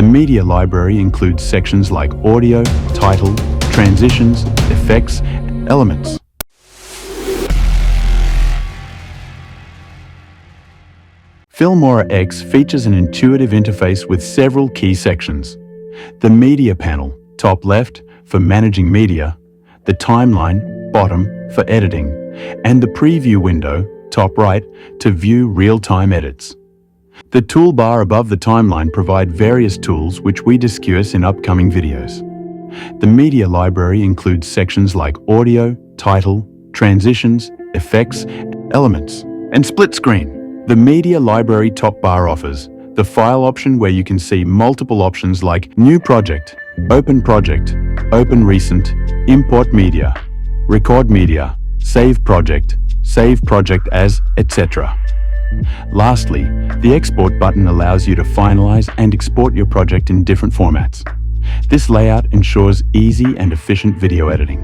The media library includes sections like audio, title, transitions, effects, and elements. Filmora X features an intuitive interface with several key sections. The media panel, top left, for managing media, the timeline, bottom, for editing, and the preview window, top right, to view real-time edits. The toolbar above the timeline provide various tools which we discuss in upcoming videos. The media library includes sections like audio, title, transitions, effects, elements, and split screen. The media library top bar offers the file option where you can see multiple options like New Project, Open Recent, Import Media, Record Media, Save Project as, etc. Lastly, the Export button allows you to finalize and export your project in different formats. This layout ensures easy and efficient video editing.